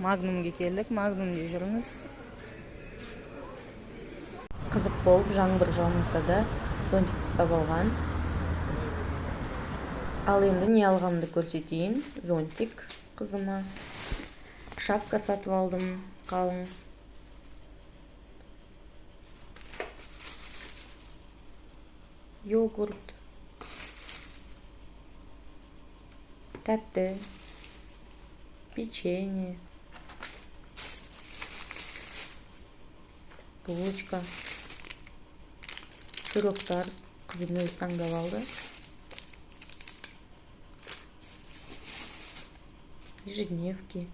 Magnumga keldik. Magnumda жүрміз. Қызық болып, жаңбыр жаумаса да зонтик ұстап алған. Ал енді не алғанымды көрсетейін. Зонтик қызыма. Шапка сатып алдым, қалың. Йогурт. Тәтті. Печенье. Булочка. Сырықтар. Қызым өзі таңдап алды. Ежедневки.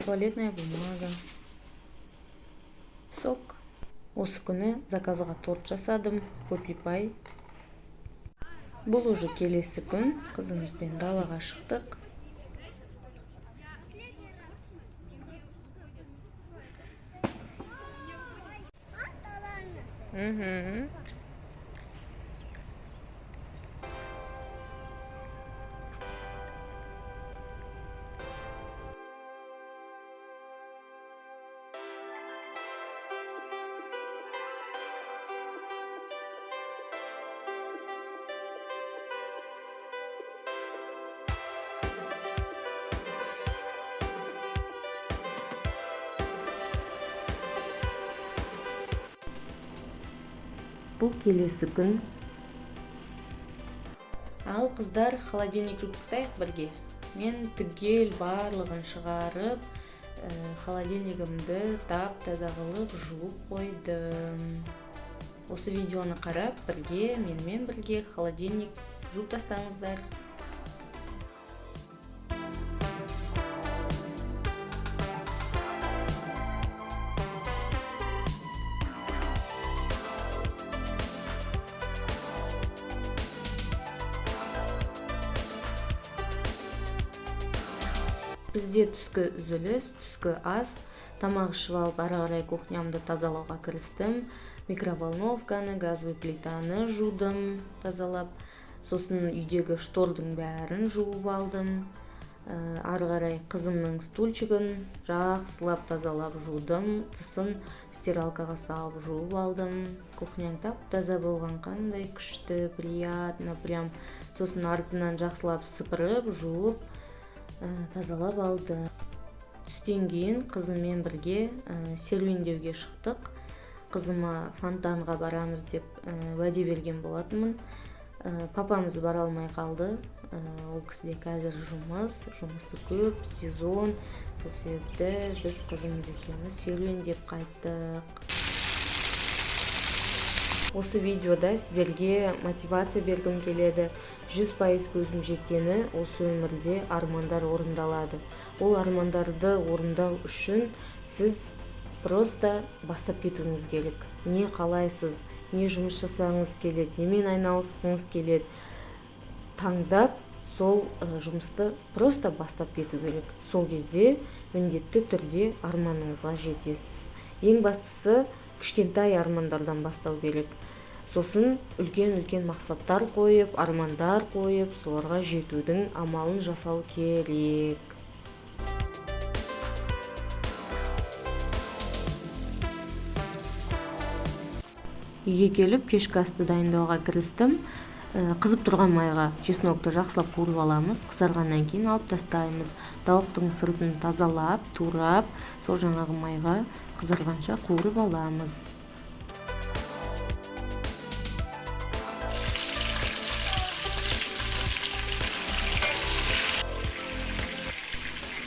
Туалетная бумага. Сок. Осы күні заказға торт жасадым. Көпипай. Бұл уже келесі күн. Қызымызбен далаға шықтық. Бұл келесі күн. Ал қыздар, холодильник жуып тастайық бірге. Мен түгел барлығын шығарып, холодильнигімді тап-таза қылып жуып қойдым. Осы видеоны қарап, бірге, менімен бірге холодильник жуып тастаңыздар. Бізде түскі үзіліс, түскі ас, тамақ ішіп алып, ары қарай кухнямды тазалауға кірістім. Микроволновканы, газовый плитаны жудым, тазалап. Сосын үйдегі штордың бәрін жуып алдым. Ары қарай қызымның стульчигін жақсылап тазалап жудым. Тысын стиралкаға салып жуып алдым. Кухняң тап-таза болған, қандай күшті, приятно, прям. Сосын артынан жақсылап сыпырып, жуып, тазалап алды. Түстен кейін қызыммен бірге серуендеуге шықтық. Қызыма фонтанға барамыз деп уәде берген болатынмын. Папамыз бара алмай қалды. Ол кісіде қазір жұмысы көп, сезон. Сол себепті біз қызымыз екеуміз серуендеп қайттық. Осы видеода сіздерге мотивация бергім келеді. 100% көзім жеткені осы өмірде армандар орындалады. Ол армандарды орындау үшін сіз просто бастап кетуіңіз керек. Не қалайсыз, не жұмыс жасаңыз келеді, немен айналысқыңыз келеді. Таңдап, сол жұмысты просто бастап кету керек. Сол кезде міндетті түрде арманыңызға жетесіз. Ең бастысы кішкентай армандардан бастау керек. Сосын үлкен-үлкен мақсаттар қойып, армандар қойып, соларға жетудің амалын жасау керек. Үйге келіп, кешкі асты дайындауға кірістім. Қызып тұрған майға чеснокты жақсылап қуырып аламыз. Қызарғаннан кейін алып тастаймыз. Тауықтың сыртын тазалап, турап, сол жаңағы майға қызарғанша қуырып аламыз.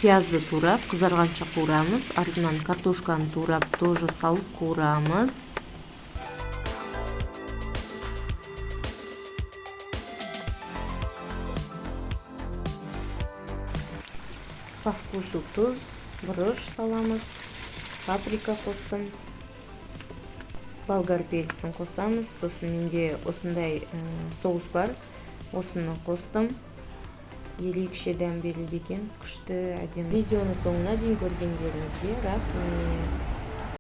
Пиязды турап, қызарғанша қуырамыз. Артынан картошканы турап, тоже салып қуырамыз. По вкусу тұз, бұрыш саламыз. Паприка қостым. Болгар перцін қосамыз. Сосын менде осындай соус бар. Осыны қостым. Ерекше дәм берілді екен, күшті, әдемі. Видеоны соңына дейін көргендеріңізге рахмет.